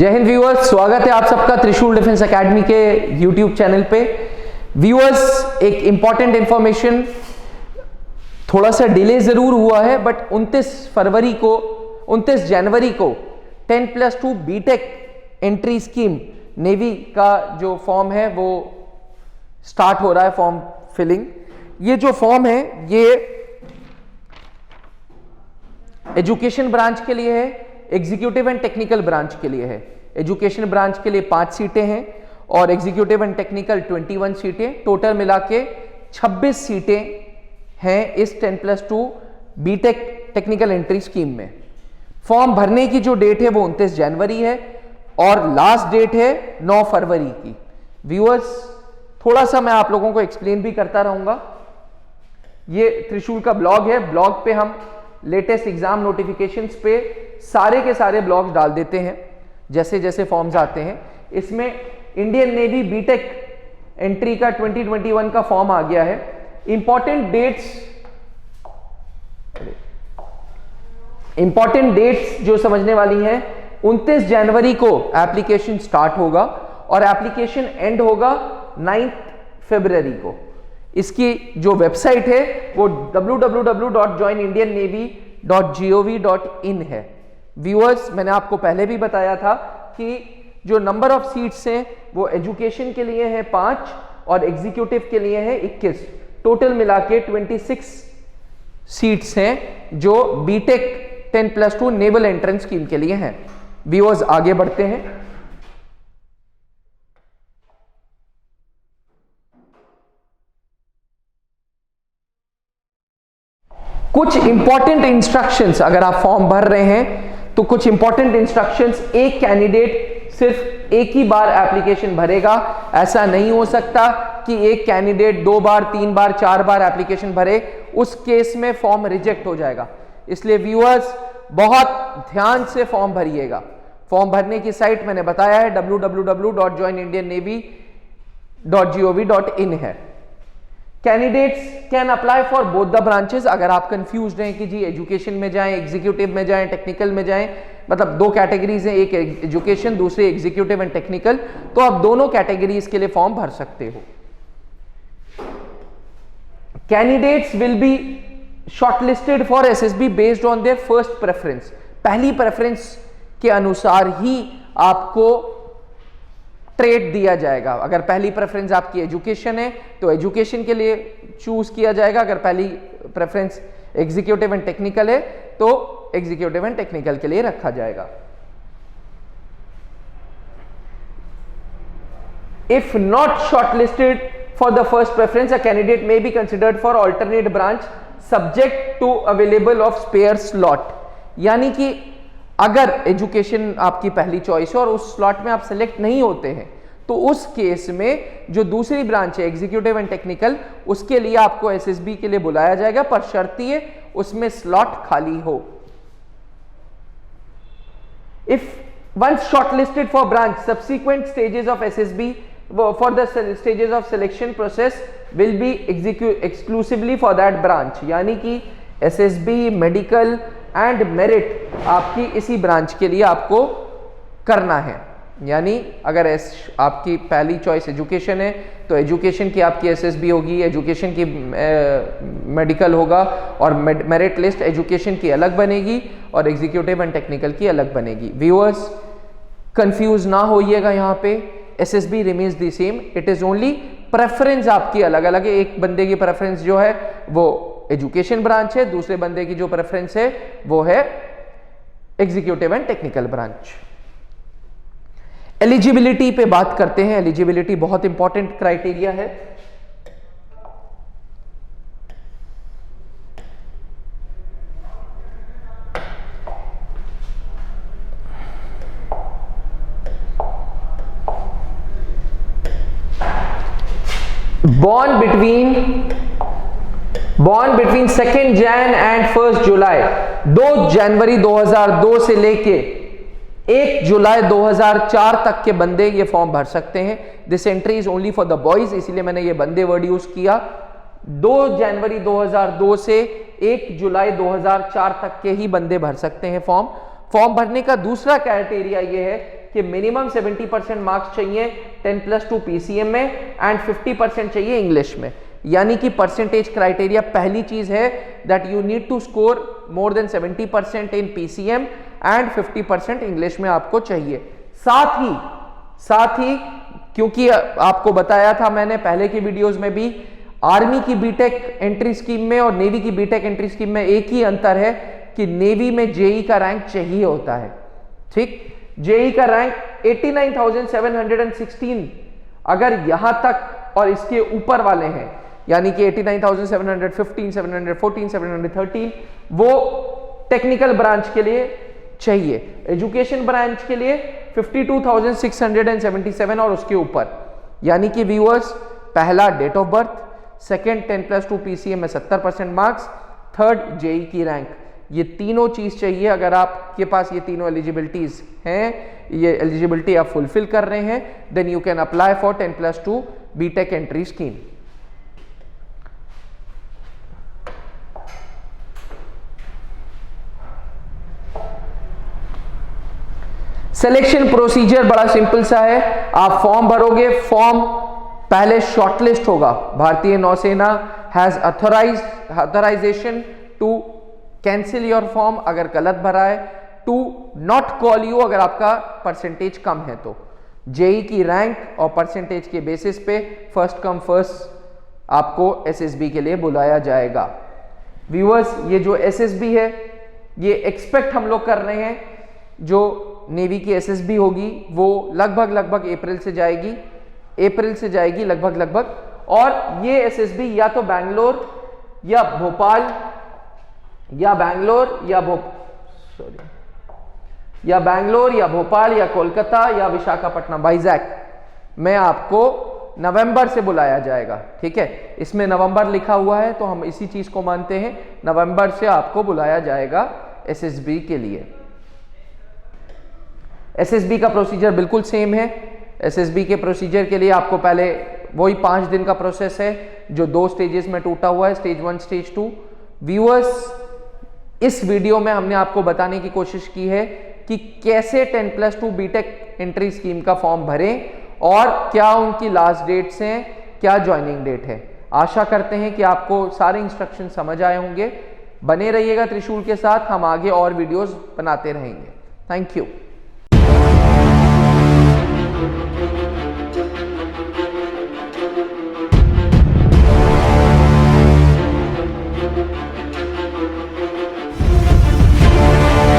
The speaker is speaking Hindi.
जय हिंद व्यूअर्स, स्वागत है आप सबका त्रिशूल डिफेंस एकेडमी के यूट्यूब चैनल पे। व्यूअर्स, एक इंपॉर्टेंट इंफॉर्मेशन, थोड़ा सा डिले जरूर हुआ है बट 29 जनवरी को 10+2 बीटेक एंट्री स्कीम नेवी का जो फॉर्म है वो स्टार्ट हो रहा है, फॉर्म फिलिंग। ये जो फॉर्म है ये एजुकेशन ब्रांच के लिए है, एग्जीक्यूटिव एंड टेक्निकल ब्रांच के लिए है। एजुकेशन ब्रांच के लिए 5 सीटें हैं और एग्जीक्यूटिव एंड टेक्निकल 21 सीटें, टोटल मिला के 26 सीटें हैं इस 10+2 बीटेक टेक्निकल एंट्री स्कीम में। फॉर्म भरने की जो डेट है वो 29 जनवरी है और लास्ट डेट है 9 फरवरी की। व्यूअर्स, थोड़ा सा मैं आप लोगों को एक्सप्लेन भी करता रहूंगा। ये त्रिशूल का ब्लॉग है, ब्लॉग पे हम लेटेस्ट एग्जाम नोटिफिकेशंस पे सारे के सारे ब्लॉग्स डाल देते हैं जैसे जैसे फॉर्म्स आते हैं। इसमें इंडियन नेवी बीटेक एंट्री का 2021 का फॉर्म आ गया है। इंपॉर्टेंट डेट्स जो समझने वाली हैं, 29 जनवरी को एप्लीकेशन स्टार्ट होगा और एप्लीकेशन एंड होगा 9 फरवरी को। इसकी जो वेबसाइट है वो www.joinindiannavy.gov.in है। व्यूअर्स, मैंने आपको पहले भी बताया था कि जो नंबर ऑफ सीट्स हैं वो एजुकेशन के लिए है 5 और एग्जीक्यूटिव के लिए है 21। टोटल मिला के 26 सीट्स हैं जो बीटेक 10+2 नेवल एंट्रेंस स्कीम के लिए हैं। व्यूअर्स, आगे बढ़ते हैं। कुछ इंपॉर्टेंट इंस्ट्रक्शंस, अगर आप फॉर्म भर रहे हैं तो कुछ इंपॉर्टेंट इंस्ट्रक्शंस। एक कैंडिडेट सिर्फ एक ही बार एप्लीकेशन भरेगा। ऐसा नहीं हो सकता कि एक कैंडिडेट 2 बार 3 बार 4 बार एप्लीकेशन भरे, उस केस में फॉर्म रिजेक्ट हो जाएगा। इसलिए व्यूअर्स, बहुत ध्यान से फॉर्म भरिएगा। फॉर्म भरने की साइट मैंने बताया है www.joinindiannavy.gov.in है। Candidates can apply for both the branches. अगर आप कंफ्यूज हैं कि जी एजुकेशन में जाएं, एग्जीक्यूटिव में जाएं, टेक्निकल में जाएं, मतलब 2 कैटेगरीज हैं, एक एजुकेशन दूसरी एग्जीक्यूटिव एंड टेक्निकल, तो आप दोनों कैटेगरीज के लिए फॉर्म भर सकते हो। Candidates will be shortlisted for SSB based on their first preference. पहली प्रेफरेंस के अनुसार ही आपको ट्रेड दिया जाएगा। अगर पहली प्रेफरेंस आपकी एजुकेशन है तो एजुकेशन के लिए चूज किया जाएगा। अगर पहली प्रेफरेंस एग्जीक्यूटिव एंड टेक्निकल है तो एग्जीक्यूटिव एंड टेक्निकल के लिए रखा जाएगा। If not shortlisted for the first preference, a candidate may be considered for alternate branch subject to available of spare slot. यानी कि अगर एजुकेशन आपकी पहली चॉइस है और उस स्लॉट में आप सेलेक्ट नहीं होते हैं तो उस केस में जो दूसरी ब्रांच है एग्जीक्यूटिव एंड टेक्निकल, उसके लिए आपको एसएसबी के लिए बुलाया जाएगा, पर शर्त ये उसमें स्लॉट खाली हो। If once shortlisted for branch, subsequent stages of SSB for the stages of selection process will be exclusively for that branch. यानी कि एसएसबी, मेडिकल एंड मेरिट आपकी इसी ब्रांच के लिए आपको करना है। यानी अगर आपकी पहली चॉइस एजुकेशन है तो एजुकेशन की आपकी एसएसबी होगी, एजुकेशन की मेडिकल होगा और मेरिट लिस्ट एजुकेशन की अलग बनेगी और एग्जीक्यूटिव एंड टेक्निकल की अलग बनेगी। व्यूअर्स, कंफ्यूज ना होइएगा, यहाँ पे SSB remains the same, it is only preference आपकी अलग अलग है। एक बंदे की प्रेफरेंस जो है वो एजुकेशन ब्रांच है, दूसरे बंदे की जो प्रेफरेंस है वो है executive and technical branch. Eligibility पे बात करते हैं। एलिजिबिलिटी बहुत इंपॉर्टेंट क्राइटेरिया है। born between 2 Jan and 1 जुलाई, 2 जनवरी 2002 से लेके 1 जुलाई 2004 तक के बंदे ये फॉर्म भर सकते हैं। This entry is only for the boys, इसीलिए मैंने ये बंदे वर्ड यूज किया। 2 जनवरी 2002 से 1 जुलाई 2004 तक के ही बंदे भर सकते हैं फॉर्म। फॉर्म भरने का दूसरा क्राइटेरिया ये है कि मिनिमम 70% मार्क्स चाहिए 10+2 पीसीएम में एंड 50% चाहिए इंग्लिश में। यानी कि परसेंटेज क्राइटेरिया पहली चीज है that you need to score more than 70% in PCM and 50% English में आपको चाहिए। साथ ही क्योंकि आपको बताया था मैंने पहले की वीडियोस में भी, आर्मी की बीटेक एंट्री स्कीम में और नेवी की बीटेक एंट्री स्कीम में एक ही अंतर है कि नेवी में जेई का रैंक चाहिए होता है। ठीक, जेई का रैंक 89,716 अगर यहां तक और इसके ऊपर वाले हैं, यानी कि 89,715, 714, 713, वो टेक्निकल ब्रांच के लिए चाहिए। एजुकेशन ब्रांच के लिए 52,677 और उसके ऊपर। यानी कि व्यूअर्स, पहला date of birth, second 10+2 PCM में 70% मार्क्स, थर्ड जेई की रैंक, ये तीनों चीज चाहिए। अगर आपके पास ये तीनों एलिजिबिलिटीज हैं, ये एलिजिबिलिटी आप फुलफिल कर रहे हैं, then you can apply for 10+2 BTech entry scheme. Selection procedure बड़ा सिंपल सा है। आप फॉर्म भरोगे, फॉर्म पहले शॉर्टलिस्ट होगा। भारतीय नौसेना has authorisation to cancel your form अगर गलत भरा है, टू नॉट कॉल यू अगर आपका परसेंटेज कम है तो। जेई की रैंक और परसेंटेज के बेसिस पे फर्स्ट कम फर्स्ट आपको एसएसबी के लिए बुलाया जाएगा। व्यूअर्स, ये जो एसएसबी है ये एक्सपेक्ट हम लोग कर रहे हैं जो नेवी की एसएसबी होगी वो लगभग अप्रैल से जाएगी लगभग। और ये एसएसबी या तो बैंगलोर या भोपाल या कोलकाता या विशाखापट्टनम, वाइजैक में आपको नवंबर से बुलाया जाएगा। ठीक है, इसमें नवंबर लिखा हुआ है तो हम इसी चीज को मानते हैं, नवंबर से आपको बुलाया जाएगा एसएसबी के लिए। एसएसबी का प्रोसीजर बिल्कुल सेम है। एसएसबी के प्रोसीजर के लिए आपको पहले वही 5 दिन का प्रोसेस है जो 2 स्टेजेस में टूटा हुआ है, स्टेज 1 स्टेज 2। व्यूअर्स, इस वीडियो में हमने आपको बताने की कोशिश की है कि कैसे 10+2 बीटेक एंट्री स्कीम का फॉर्म भरें और क्या उनकी लास्ट डेट्स हैं, क्या ज्वाइनिंग डेट है। आशा करते हैं कि आपको सारे इंस्ट्रक्शन समझ आए होंगे। बने रहिएगा त्रिशूल के साथ, हम आगे और वीडियोस बनाते रहेंगे। Thank you.